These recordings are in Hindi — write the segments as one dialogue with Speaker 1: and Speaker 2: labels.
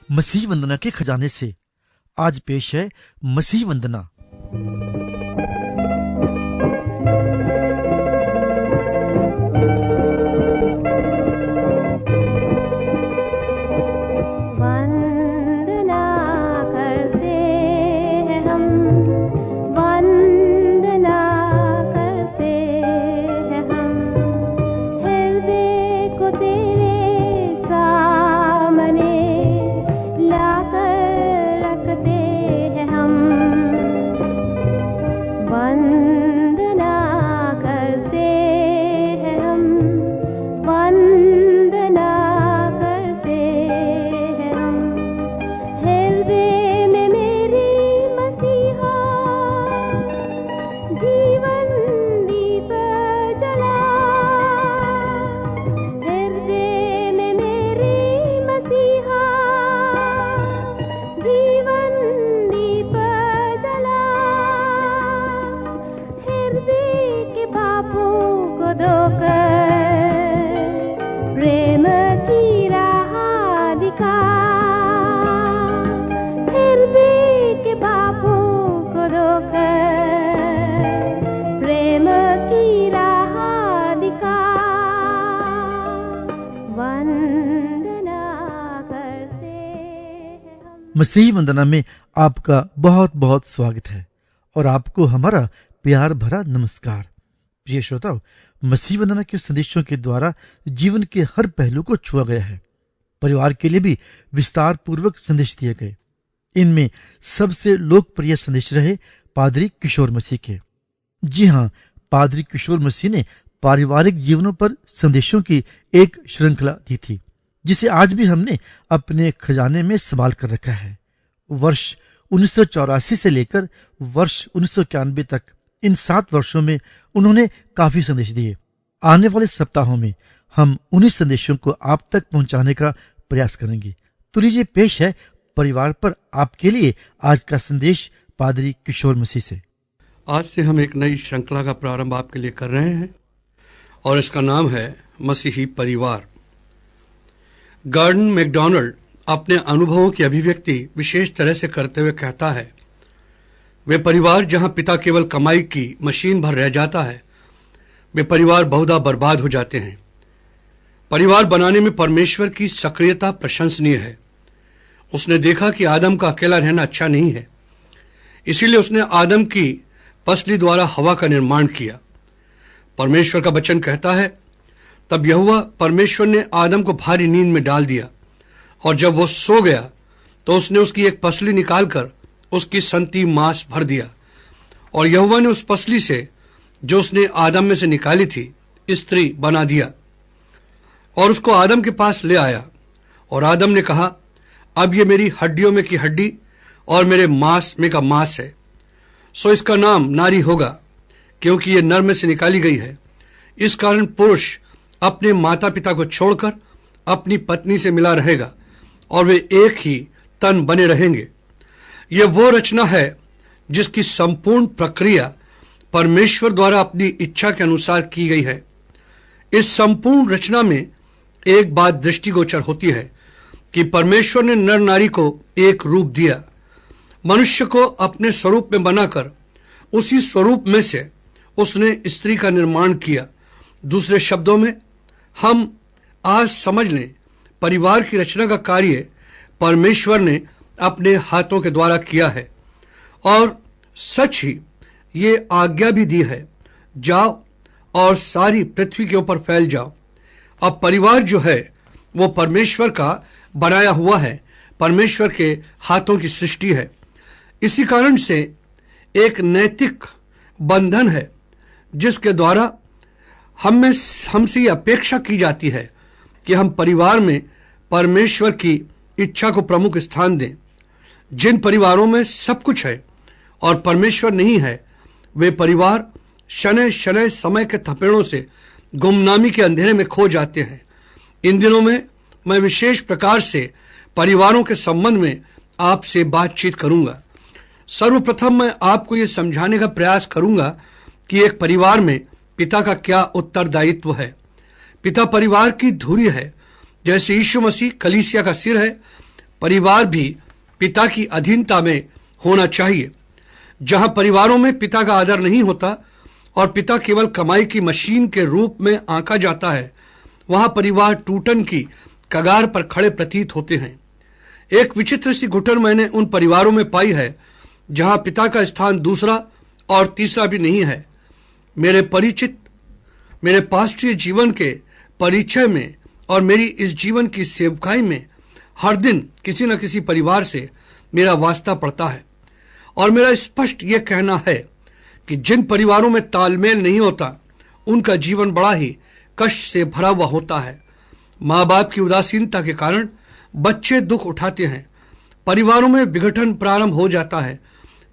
Speaker 1: मसीह वंदना के खजाने से आज पेश है मसीह वंदना। मसीह वंदना में आपका बहुत बहुत स्वागत है और आपको हमारा प्यार भरा नमस्कार। प्रिय श्रोताओ, मसीह वंदना के संदेशों के द्वारा जीवन के हर पहलू को छुआ गया है। परिवार के लिए भी विस्तार पूर्वक संदेश दिए गए। इनमें सबसे लोकप्रिय संदेश रहे पादरी किशोर मसीह के। जी हाँ, पादरी किशोर मसीह ने पारिवारिक जीवनों पर संदेशों की एक श्रृंखला दी थी, जिसे आज भी हमने अपने खजाने में संभाल कर रखा है। वर्ष 1984 से लेकर वर्ष 1991 तक इन 7 वर्षों में उन्होंने काफी संदेश दिए। आने वाले सप्ताहों में हम उन्हीं संदेशों को आप तक पहुंचाने का प्रयास करेंगे। तो लीजिए पेश है परिवार पर आपके लिए आज का संदेश पादरी किशोर मसीह से।
Speaker 2: आज से हम एक नई श्रृंखला का प्रारंभ आपके लिए कर रहे हैं और इसका नाम है मसीही परिवार। गॉर्डन मैकडोनाल्ड अपने अनुभवों की अभिव्यक्ति विशेष तरह से करते हुए कहता है, वे परिवार जहां पिता केवल कमाई की मशीन भर रह जाता है, वे परिवार बहुधा बर्बाद हो जाते हैं। परिवार बनाने में परमेश्वर की सक्रियता प्रशंसनीय है। उसने देखा कि आदम का अकेला रहना अच्छा नहीं है, इसीलिए उसने आदम की पसली द्वारा हवा का निर्माण किया। परमेश्वर का वचन कहता है, तब यहोवा परमेश्वर ने आदम को भारी नींद में डाल दिया और जब वो सो गया तो उसने उसकी एक पसली निकालकर उसकी संती मांस भर दिया और यहोवा ने उस पसली से जो उसने आदम में से निकाली थी स्त्री बना दिया और उसको आदम के पास ले आया। और आदम ने कहा, अब ये मेरी हड्डियों में की हड्डी और मेरे मांस में का मांस है, सो इसका नाम नारी होगा, क्योंकि ये नर में से निकाली गई है। इस कारण पुरुष अपने माता पिता को छोड़कर अपनी पत्नी से मिला रहेगा और वे एक ही तन बने रहेंगे। यह वो रचना है जिसकी संपूर्ण प्रक्रिया परमेश्वर द्वारा अपनी इच्छा के अनुसार की गई है। इस संपूर्ण रचना में एक बात दृष्टिगोचर होती है कि परमेश्वर ने नर नारी को एक रूप दिया। मनुष्य को अपने स्वरूप में बनाकर उसी स्वरूप में से उसने स्त्री का निर्माण किया। दूसरे शब्दों में हम आज समझ लें, परिवार की रचना का कार्य परमेश्वर ने अपने हाथों के द्वारा किया है और सच ही ये आज्ञा भी दी है, जाओ और सारी पृथ्वी के ऊपर फैल जाओ। अब परिवार जो है वो परमेश्वर का बनाया हुआ है, परमेश्वर के हाथों की सृष्टि है। इसी कारण से एक नैतिक बंधन है जिसके द्वारा हमसे ये अपेक्षा की जाती है कि हम परिवार में परमेश्वर की इच्छा को प्रमुख स्थान दें। जिन परिवारों में सब कुछ है और परमेश्वर नहीं है, वे परिवार शनै शनै समय के थपेड़ों से गुमनामी के अंधेरे में खो जाते हैं। इन दिनों में मैं विशेष प्रकार से परिवारों के संबंध में आपसे बातचीत करूंगा। सर्वप्रथम मैं आपको ये समझाने का प्रयास करूंगा कि एक परिवार में पिता का क्या उत्तरदायित्व है। पिता परिवार की धुरी है। जैसे यीशु मसीह कलीसिया का सिर है, परिवार भी पिता की अधीनता में होना चाहिए। जहां परिवारों में पिता का आदर नहीं होता और पिता केवल कमाई की मशीन के रूप में आंका जाता है, वहां परिवार टूटन की कगार पर खड़े प्रतीत होते हैं। एक विचित्र सी घुटन मैंने उन परिवारों में पाई है जहां पिता का स्थान दूसरा और तीसरा भी नहीं है। मेरे पास्टरीय जीवन के परिचय में और मेरी इस जीवन की सेवकाई में हर दिन किसी न किसी परिवार से मेरा वास्ता पड़ता है और मेरा स्पष्ट यह कहना है कि जिन परिवारों में तालमेल नहीं होता उनका जीवन बड़ा ही कष्ट से भरा हुआ होता है। माँ बाप की उदासीनता के कारण बच्चे दुख उठाते हैं। परिवारों में विघटन प्रारंभ हो जाता है।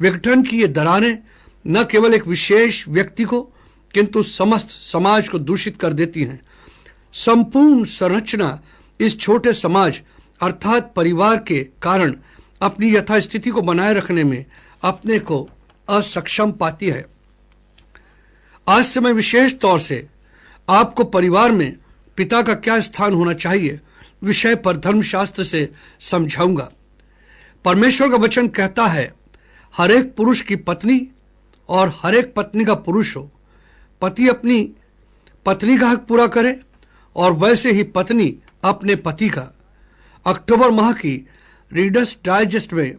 Speaker 2: विघटन की ये दरारें न केवल एक विशेष व्यक्ति को किंतु समस्त समाज को दूषित कर देती हैं। संपूर्ण संरचना इस छोटे समाज अर्थात परिवार के कारण अपनी यथास्थिति को बनाए रखने में अपने को असक्षम पाती है। आज से मैं विशेष तौर से आपको परिवार में पिता का क्या स्थान होना चाहिए विषय पर धर्मशास्त्र से समझाऊंगा। परमेश्वर का वचन कहता है, हर एक पुरुष की पत्नी और हर एक पत्नी का पुरुष हो। पति अपनी पत्नी का हक पूरा करे और वैसे ही पत्नी अपने पति का। अक्टूबर माह की रीडर्स डाइजेस्ट में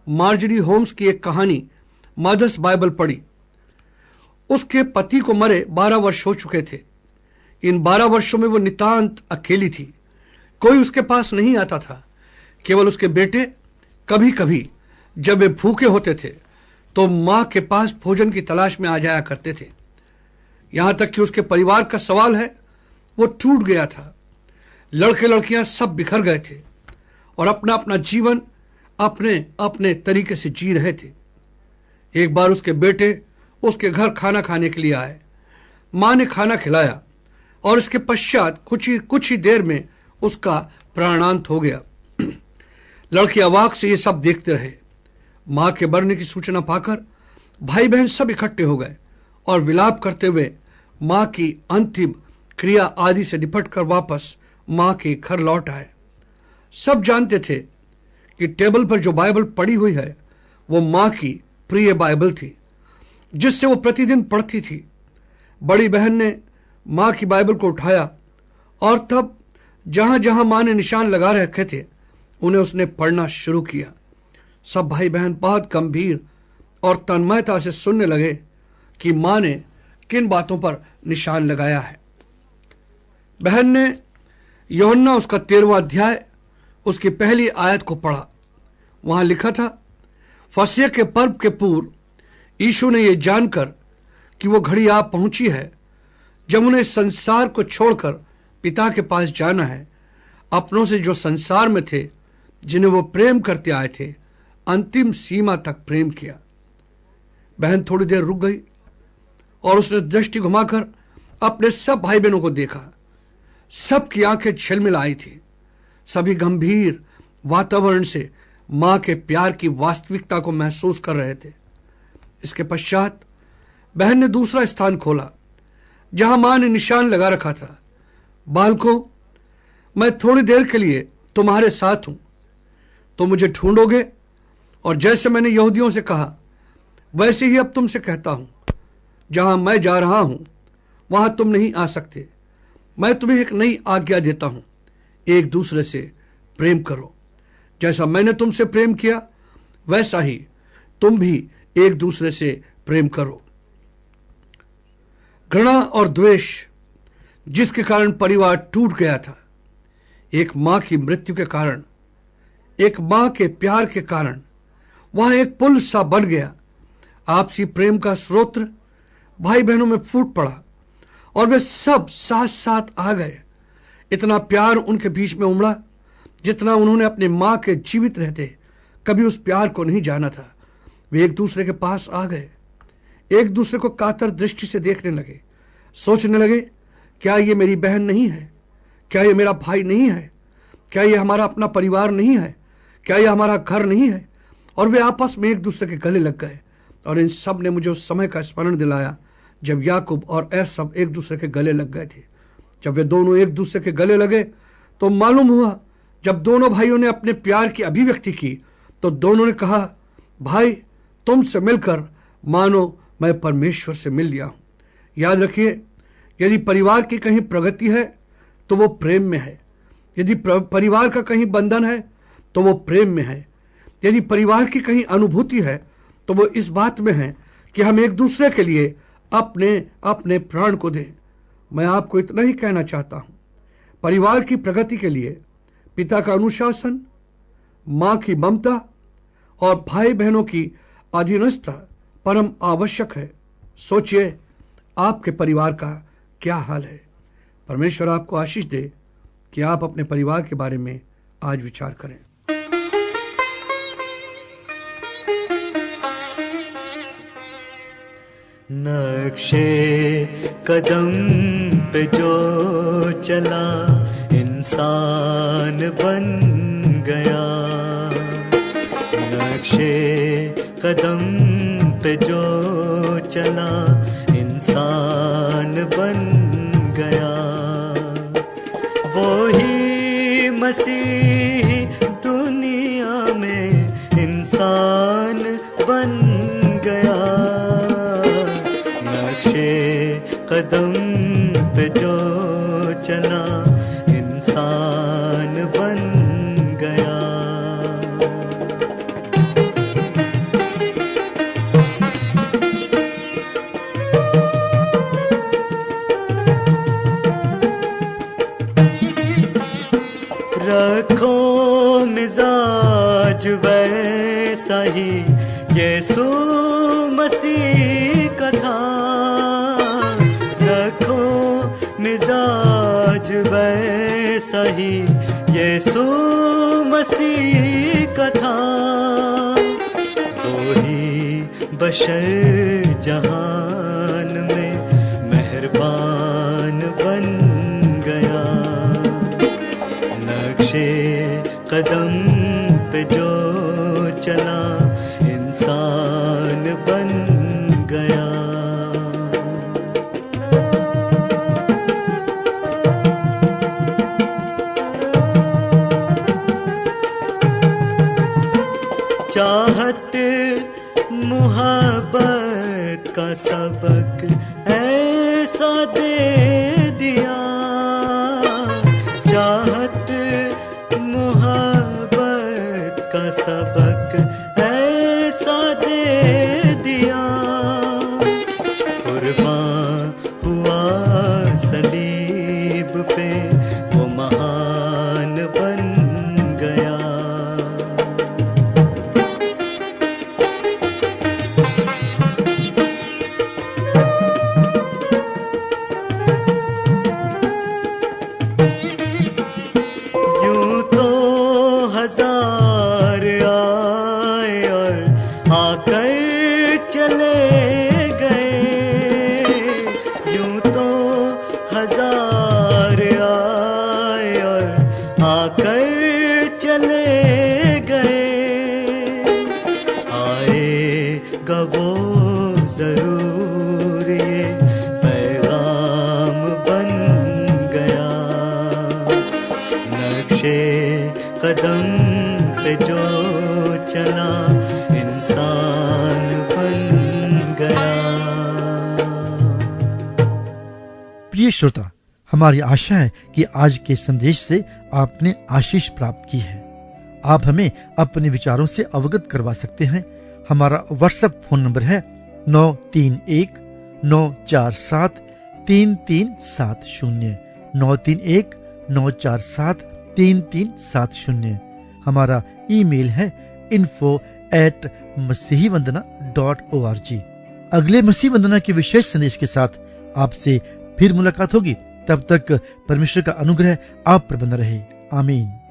Speaker 2: मार्जरी होम्स की एक कहानी मदर्स बाइबल पढ़ी। उसके पति को मरे 12 वर्ष हो चुके थे। इन 12 वर्षों में वो नितांत अकेली थी। कोई उसके पास नहीं आता था। केवल उसके बेटे कभी कभी जब वे भूखे होते थे तो मां के पास भोजन की तलाश में आ जाया करते थे। यहां तक कि उसके परिवार का सवाल है वो टूट गया था। लड़के लड़कियां सब बिखर गए थे और अपना अपना जीवन अपने अपने तरीके से जी रहे थे। एक बार उसके बेटे उसके घर खाना खाने के लिए आए। मां ने खाना खिलाया और इसके पश्चात कुछ ही देर में उसका प्राणांत हो गया। लड़के अवाक से ये सब देखते रहे। मां के मरने की सूचना पाकर भाई बहन सब इकट्ठे हो गए और विलाप करते हुए मां की अंतिम क्रिया आदि से निपट कर वापस मां के घर लौट आए। सब जानते थे कि टेबल पर जो बाइबल पड़ी हुई है वो मां की प्रिय बाइबल थी जिससे वो प्रतिदिन पढ़ती थी। बड़ी बहन ने मां की बाइबल को उठाया और तब जहां जहां मां ने निशान लगा रखे थे उन्हें उसने पढ़ना शुरू किया। सब भाई बहन बहुत गंभीर और तन्मयता से सुनने लगे कि मां ने किन बातों पर निशान लगाया है। बहन ने यूहन्ना उसका 13वां अध्याय उसकी पहली आयत को पढ़ा। वहां लिखा था, फसह के पर्व के पूर्व यीशु ने यह जानकर कि वो घड़ी आ पहुंची है जब उन्हें संसार को छोड़कर पिता के पास जाना है, अपनों से जो संसार में थे जिन्हें वो प्रेम करते आए थे अंतिम सीमा तक प्रेम किया। बहन थोड़ी देर रुक गई और उसने दृष्टि घुमाकर अपने सब भाई बहनों को देखा। सबकी आंखें झिलमिल आई थी। सभी गंभीर वातावरण से मां के प्यार की वास्तविकता को महसूस कर रहे थे। इसके पश्चात बहन ने दूसरा स्थान खोला जहां मां ने निशान लगा रखा था, बालकों, मैं थोड़ी देर के लिए तुम्हारे साथ हूं। तुम मुझे ढूंढोगे और जैसे मैंने यहूदियों से कहा वैसे ही अब तुमसे कहता हूं, जहां मैं जा रहा हूं वहां तुम नहीं आ सकते। मैं तुम्हें एक नई आज्ञा देता हूं, एक दूसरे से प्रेम करो। जैसा मैंने तुमसे प्रेम किया वैसा ही तुम भी एक दूसरे से प्रेम करो। घृणा और द्वेष जिसके कारण परिवार टूट गया था, एक मां की मृत्यु के कारण, एक मां के प्यार के कारण वहां एक पुल सा बन गया। आपसी प्रेम का स्रोत भाई बहनों में फूट पड़ा और वे सब साथ साथ आ गए। इतना प्यार उनके बीच में उमड़ा जितना उन्होंने अपने मां के जीवित रहते कभी उस प्यार को नहीं जाना था। वे एक दूसरे के पास आ गए, एक दूसरे को कातर दृष्टि से देखने लगे, सोचने लगे, क्या ये मेरी बहन नहीं है? क्या ये मेरा भाई नहीं है? क्या ये हमारा अपना परिवार नहीं है? क्या ये हमारा घर नहीं है? और वे आपस में एक दूसरे के गले लग गए। और इन सब ने मुझे उस समय का स्मरण दिलाया जब याकूब और एसाव एक दूसरे के गले लग गए थे। जब वे दोनों एक दूसरे के गले लगे तो मालूम हुआ जब दोनों भाइयों ने अपने प्यार की अभिव्यक्ति की तो दोनों ने कहा, भाई तुमसे मिलकर मानो मैं परमेश्वर से मिल लिया हूं। याद रखिए, यदि परिवार की कहीं प्रगति है तो वो प्रेम में है। यदि परिवार का कहीं बंधन है तो वो प्रेम में है। यदि परिवार की कहीं अनुभूति है तो वो इस बात में है कि हम एक दूसरे के लिए अपने अपने प्राण को दें। मैं आपको इतना ही कहना चाहता हूं, परिवार की प्रगति के लिए पिता का अनुशासन, मां की ममता और भाई बहनों की अधीनस्थ परम आवश्यक है। सोचिए आपके परिवार का क्या हाल है। परमेश्वर आपको आशीष दे कि आप अपने परिवार के बारे में आज विचार करें।
Speaker 3: नक्शे कदम पे जो चला इंसान बन गया। नक्शे कदम पे जो चला इंसान बन गया। वो ही मसीह दुनिया में इंसान बन गया। नक्शे कदम पे जो चला इंसान बन गया। रखो मिजाज वैसा ही यीशु मसीह का था। रखो मिजाज वैसा ही यीशु मसीह का था। वही बशर जहान में मेहरबान बन गया। नक्शे कदम पे जो चला इंसान बन गया। चाहत मुहब्बत का सबक ऐसा दे दिया। चाहत मुहब्बत का सबक ऐसा दे दिया। कुर्बान हुआ सलीब पे वो महान बन गया। यूं तो हजार आए और आकर चले गए। यूं तो हजार आए और आकर चले गए। आएगा वो जरूर ये पैगाम बन गया। नक्शे कदम पे जो चला इंसान बन गया।
Speaker 1: प्रिय श्रोता, हमारी आशा है कि आज के संदेश से आपने आशीष प्राप्त की है। आप हमें अपने विचारों से अवगत करवा सकते हैं। हमारा व्हाट्सएप फोन नंबर है 9319473370 9319473370। हमारा ईमेल है info@masihivandana.org। अगले मसीह वंदना के विशेष संदेश के साथ आपसे फिर मुलाकात होगी। तब तक परमेश्वर का अनुग्रह आप पर बना रहे। आमीन।